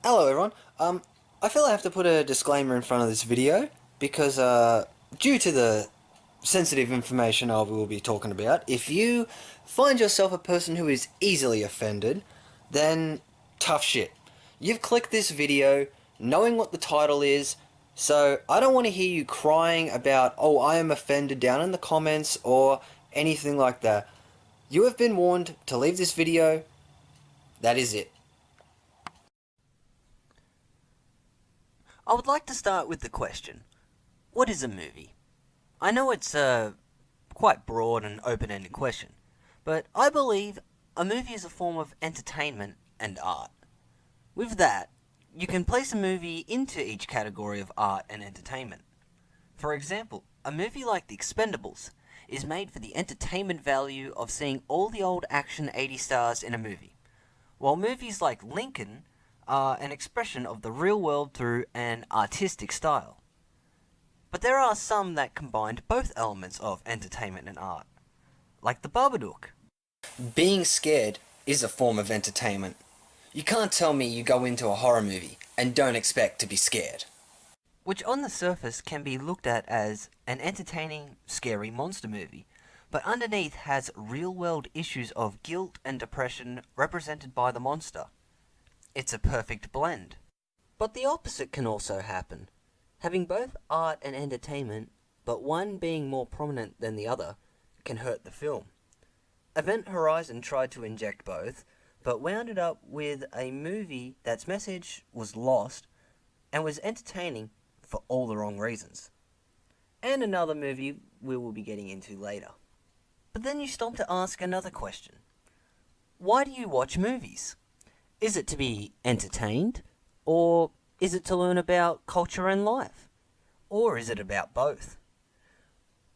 Hello everyone. I feel I have to put a disclaimer in front of this video because due to the sensitive information I will be talking about, if you find yourself a person who is easily offended, then tough shit. You've clicked this video knowing what the title is, so I don't want to hear you crying about, oh, I am offended down in the comments or anything like that. You have been warned to leave this video. That is it. I would like to start with the question, what is a movie? I know it's a quite broad and open-ended question, but I believe a movie is a form of entertainment and art. With that, you can place a movie into each category of art and entertainment. For example, a movie like The Expendables is made for the entertainment value of seeing all the old action 80 stars in a movie, while movies like Lincoln are an expression of the real world through an artistic style. But there are some that combined both elements of entertainment and art, like The Babadook. Being scared is a form of entertainment. You can't tell me you go into a horror movie and don't expect to be scared. Which on the surface can be looked at as an entertaining, scary monster movie, but underneath has real-world issues of guilt and depression represented by the monster. It's a perfect blend. But the opposite can also happen. Having both art and entertainment, but one being more prominent than the other, can hurt the film. Event Horizon tried to inject both, but wound it up with a movie that's message was lost and was entertaining for all the wrong reasons. And another movie we will be getting into later. But then you stop to ask another question. Why do you watch movies? Is it to be entertained? Or is it to learn about culture and life? Or is it about both?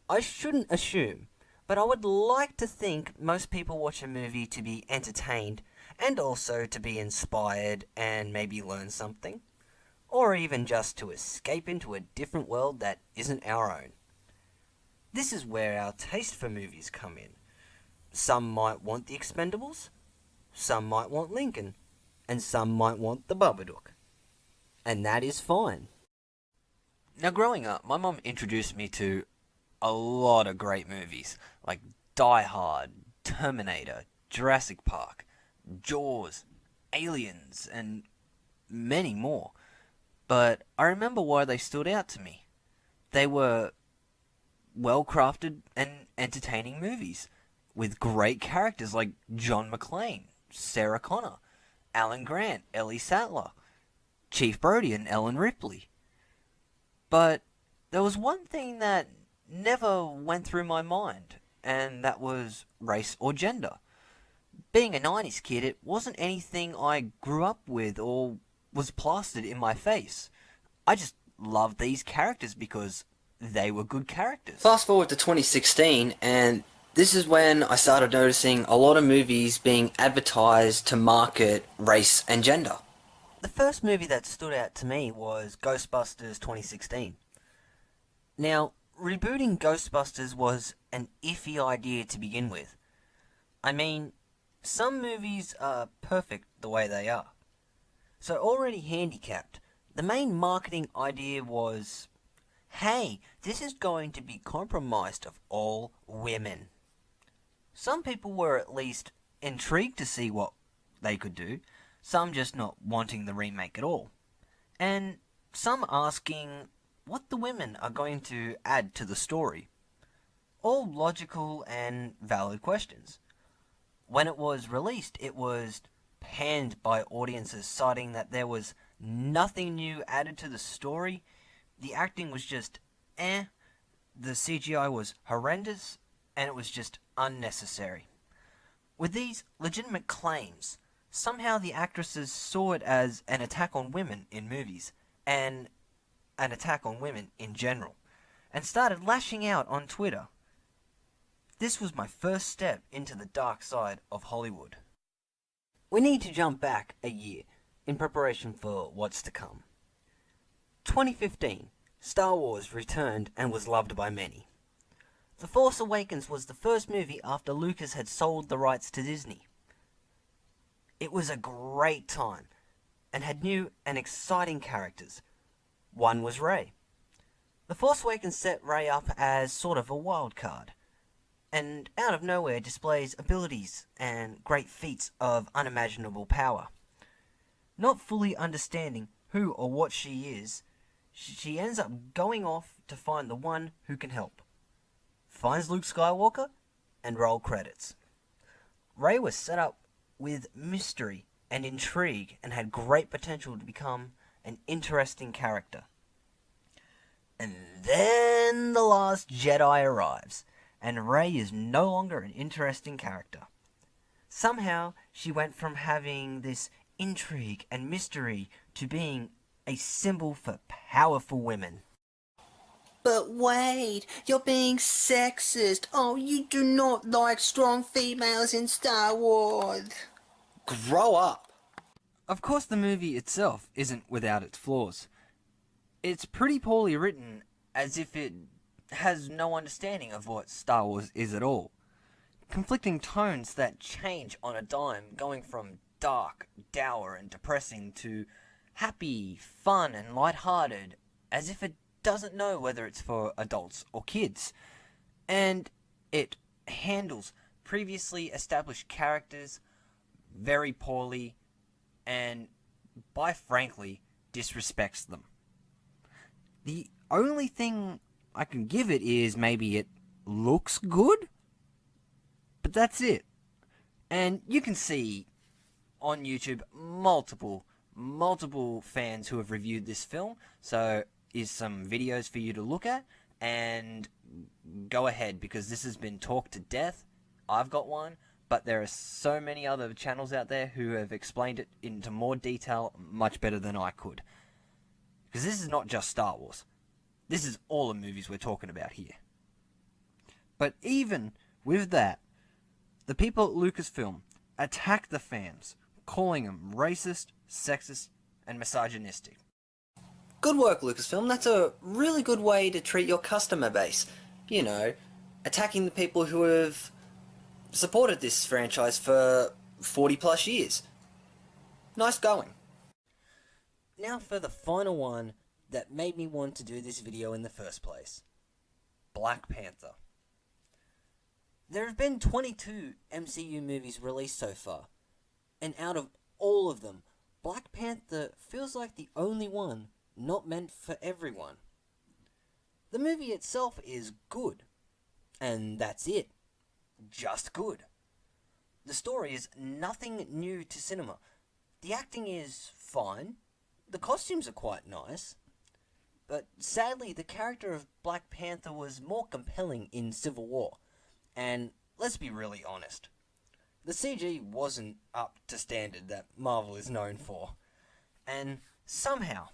I shouldn't assume, but I would like to think most people watch a movie to be entertained and also to be inspired and maybe learn something. Or even just to escape into a different world that isn't our own. This is where our taste for movies come in. Some might want The Expendables, some might want Lincoln, and some might want The Babadook. And that is fine. Now growing up, my mum introduced me to a lot of great movies, like Die Hard, Terminator, Jurassic Park, Jaws, Aliens, and many more. But I remember why they stood out to me. They were well-crafted and entertaining movies, with great characters like John McClane, Sarah Connor, Alan Grant, Ellie Sattler, Chief Brody, and Ellen Ripley. But there was one thing that never went through my mind, and that was race or gender. Being a 90s kid, it wasn't anything I grew up with or was plastered in my face. I just loved these characters because they were good characters. Fast forward to 2016, and this is when I started noticing a lot of movies being advertised to market race and gender. The first movie that stood out to me was Ghostbusters 2016. Now, rebooting Ghostbusters was an iffy idea to begin with. I mean, some movies are perfect the way they are. So already handicapped, the main marketing idea was, hey, this is going to be compromised of all women. Some people were at least intrigued to see what they could do, some just not wanting the remake at all, and some asking what the women are going to add to the story. All logical and valid questions. When it was released, it was panned by audiences, citing that there was nothing new added to the story, the acting was just the CGI was horrendous, and it was just unnecessary. With these legitimate claims, somehow the actresses saw it as an attack on women in movies, and an attack on women in general, and started lashing out on Twitter. This was my first step into the dark side of Hollywood. We need to jump back a year in preparation for what's to come. 2015, Star Wars returned and was loved by many. The Force Awakens was the first movie after Lucas had sold the rights to Disney. It was a great time, and had new and exciting characters. One was Rey. The Force Awakens set Rey up as sort of a wild card, and out of nowhere displays abilities and great feats of unimaginable power. Not fully understanding who or what she is, she ends up going off to find the one who can help. Finds Luke Skywalker, and roll credits. Rey was set up with mystery and intrigue and had great potential to become an interesting character. And then The Last Jedi arrives, and Rey is no longer an interesting character. Somehow, she went from having this intrigue and mystery to being a symbol for powerful women. But wait, you're being sexist. Oh, you do not like strong females in Star Wars. Grow up. Of course, the movie itself isn't without its flaws. It's pretty poorly written, as if it has no understanding of what Star Wars is at all. Conflicting tones that change on a dime, going from dark, dour, and depressing to happy, fun, and light-hearted, as if it doesn't know whether it's for adults or kids. And it handles previously established characters very poorly and, by frankly, disrespects them. The only thing I can give it is maybe it looks good, but that's it. And you can see on YouTube multiple fans who have reviewed this film, so is some videos for you to look at, and go ahead, because this has been talked to death. I've got one, but there are so many other channels out there who have explained it into more detail much better than I could. Because this is not just Star Wars. This is all the movies we're talking about here. But even with that, the people at Lucasfilm attack the fans, calling them racist, sexist, and misogynistic. Good work, Lucasfilm. That's a really good way to treat your customer base. You know, attacking the people who have supported this franchise for 40 plus years. Nice going. Now for the final one that made me want to do this video in the first place. Black Panther. There have been 22 MCU movies released so far, and out of all of them, Black Panther feels like the only one not meant for everyone. The movie itself is good, and that's it. Just good. The story is nothing new to cinema. The acting is fine. The costumes are quite nice. But sadly, the character of Black Panther was more compelling in Civil War. And let's be really honest, the CG wasn't up to standard that Marvel is known for. And somehow,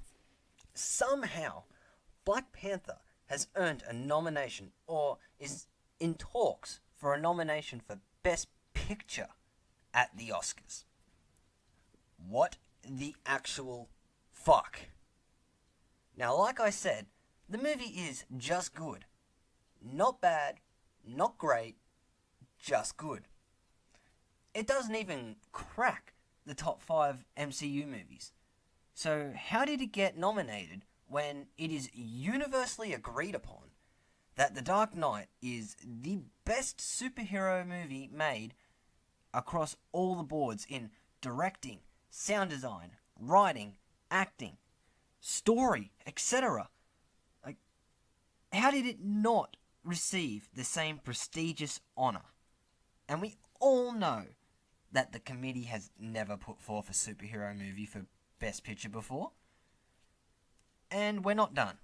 Black Panther has earned a nomination, or is in talks for a nomination for Best Picture at the Oscars. What the actual fuck? Now, like I said, the movie is just good. Not bad, not great, just good. It doesn't even crack the top 5 MCU movies. So how did it get nominated when it is universally agreed upon that The Dark Knight is the best superhero movie made across all the boards in directing, sound design, writing, acting, story, etc.? Like, how did it not receive the same prestigious honor? And we all know that the committee has never put forth a superhero movie for Best Picture before. And we're not done.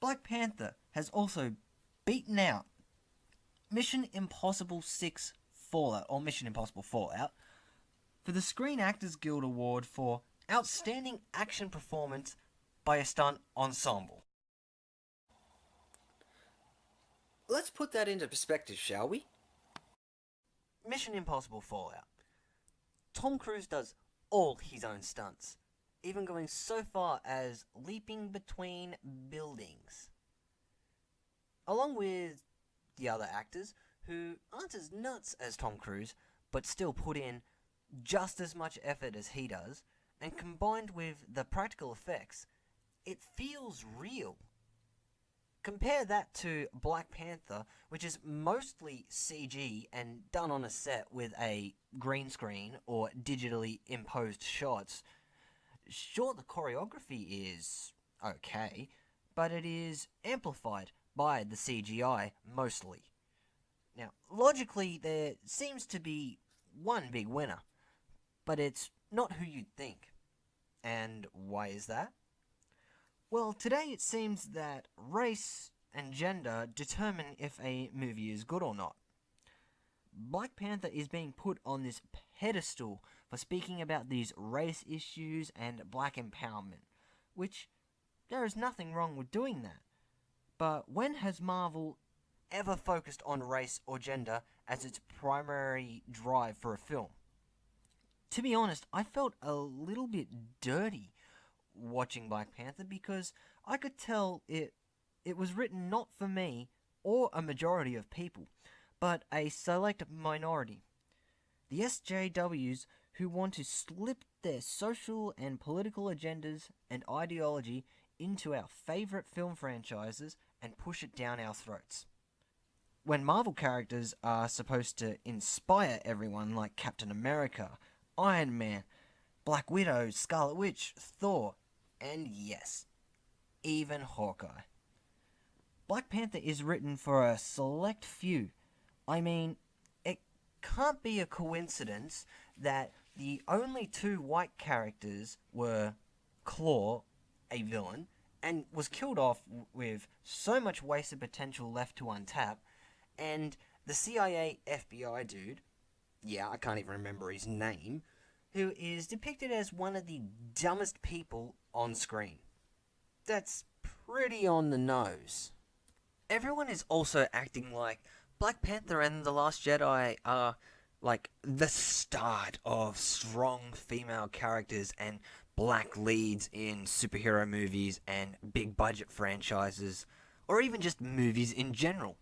Black Panther has also beaten out Mission Impossible 6 Fallout, or Mission Impossible Fallout, for the Screen Actors Guild Award for Outstanding Action Performance by a Stunt Ensemble. Let's put that into perspective, shall we? Mission Impossible Fallout. Tom Cruise does all his own stunts, even going so far as leaping between buildings. Along with the other actors, who aren't as nuts as Tom Cruise, but still put in just as much effort as he does, and combined with the practical effects, it feels real. Compare that to Black Panther, which is mostly CG and done on a set with a green screen or digitally imposed shots. Sure, the choreography is okay, but it is amplified by the CGI mostly. Now, logically, there seems to be one big winner, but it's not who you'd think. And why is that? Well, today it seems that race and gender determine if a movie is good or not. Black Panther is being put on this pedestal for speaking about these race issues and black empowerment, which there is nothing wrong with doing that. But when has Marvel ever focused on race or gender as its primary drive for a film? To be honest, I felt a little bit dirty watching Black Panther because I could tell it was written not for me or a majority of people, but a select minority. The SJWs who want to slip their social and political agendas and ideology into our favourite film franchises and push it down our throats. When Marvel characters are supposed to inspire everyone like Captain America, Iron Man, Black Widow, Scarlet Witch, Thor, and yes, even Hawkeye. Black Panther is written for a select few. I mean, it can't be a coincidence that the only two white characters were Claw, a villain, and was killed off with so much wasted potential left to untap, and the CIA FBI dude, yeah, I can't even remember his name, who is depicted as one of the dumbest people on screen. That's pretty on the nose. Everyone is also acting like Black Panther and The Last Jedi are like the start of strong female characters and black leads in superhero movies and big budget franchises, or even just movies in general.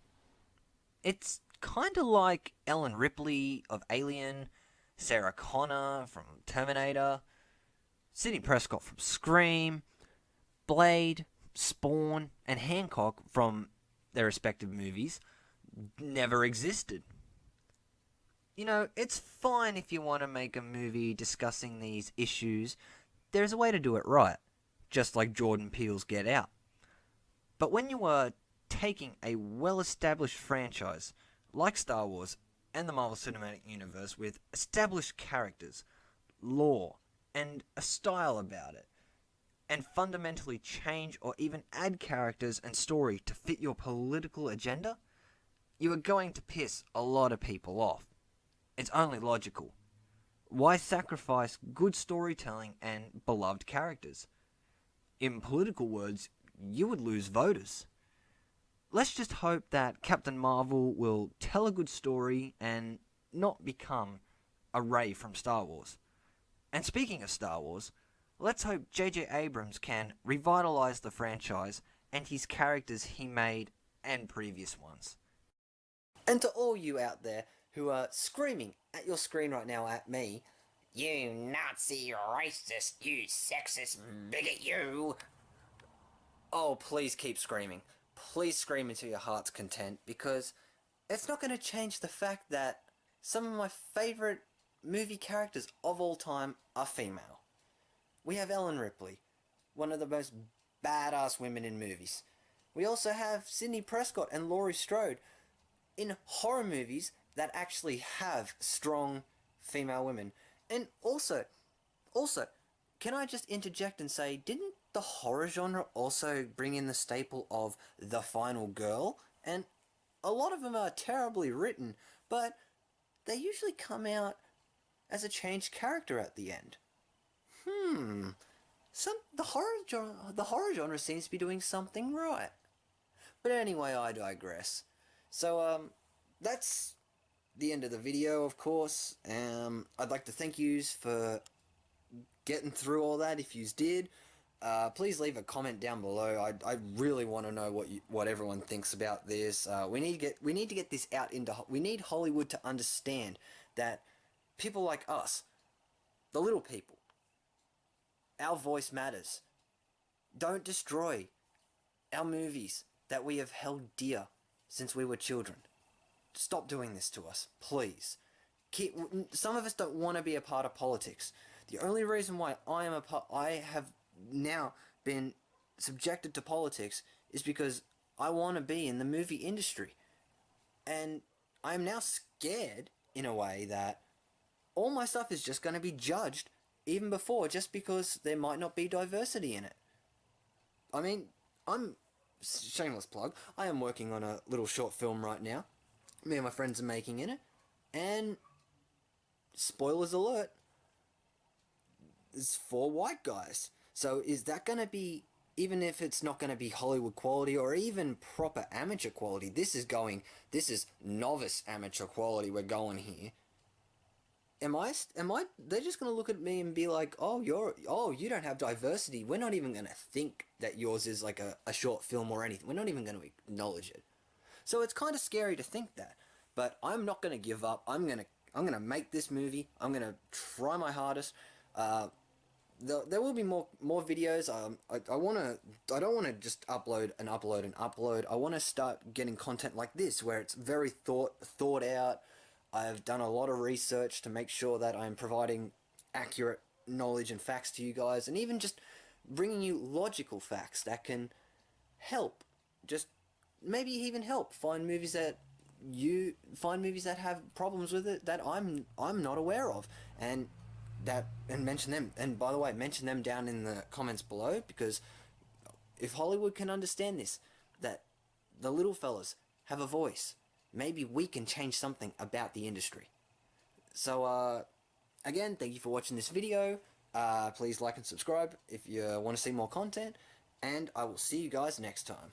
It's kind of like Ellen Ripley of Alien, Sarah Connor from Terminator, Sidney Prescott from Scream, Blade, Spawn, and Hancock from their respective movies never existed. You know, it's fine if you want to make a movie discussing these issues. There's a way to do it right, just like Jordan Peele's Get Out. But when you are taking a well-established franchise like Star Wars and the Marvel Cinematic Universe with established characters, lore, and a style about it, and fundamentally change or even add characters and story to fit your political agenda, you are going to piss a lot of people off. It's only logical. Why sacrifice good storytelling and beloved characters? In political words, you would lose voters. Let's just hope that Captain Marvel will tell a good story and not become a Rey from Star Wars. And speaking of Star Wars, let's hope J.J. Abrams can revitalize the franchise and his characters he made and previous ones. And to all you out there who are screaming at your screen right now at me, "You Nazi racist, you sexist bigot, you!" Oh, please keep screaming. Please scream until your heart's content, because it's not going to change the fact that some of my favourite movie characters of all time are female. We have Ellen Ripley, one of the most badass women in movies. We also have Sidney Prescott and Laurie Strode in horror movies that actually have strong female women. And also, can I just interject and say, didn't the horror genre also bring in the staple of the final girl? And a lot of them are terribly written, but they usually come out as a changed character at the end. The horror genre seems to be doing something right. But anyway, I digress. So, that's the end of the video, of course. I'd like to thank yous for getting through all that, if yous did. Please leave a comment down below. I really want to know what everyone thinks about this. We need to get this out into. We need Hollywood to understand that people like us, the little people, Our voice matters. Don't destroy our movies that we have held dear since we were children. Stop doing this to us, please. Some of us don't want to be a part of politics. The only reason why I have now been subjected to politics is because I want to be in the movie industry. And I'm now scared, in a way, that all my stuff is just going to be judged even before, just because there might not be diversity in it. I mean, shameless plug, I am working on a little short film right now. Me and my friends are making in it. And, spoilers alert, it's 4 white guys. So is that going to be, even if it's not going to be Hollywood quality or even proper amateur quality, this is novice amateur quality we're going here. They're just going to look at me and be like, you don't have diversity. We're not even going to think that yours is like a short film or anything. We're not even going to acknowledge it. So it's kind of scary to think that. But I'm not going to give up. I'm going to make this movie. I'm going to try my hardest. There will be more videos. I don't want to just upload. I want to start getting content like this, where it's very thought out. I've done a lot of research to make sure that I'm providing accurate knowledge and facts to you guys, and even just bringing you logical facts that can help. Just maybe even help find movies that have problems with it that I'm not aware of, and mention them. And by the way, mention them down in the comments below, because if Hollywood can understand this, that the little fellas have a voice, maybe we can change something about the industry. So, again, thank you for watching this video. Please like and subscribe if you want to see more content, and I will see you guys next time.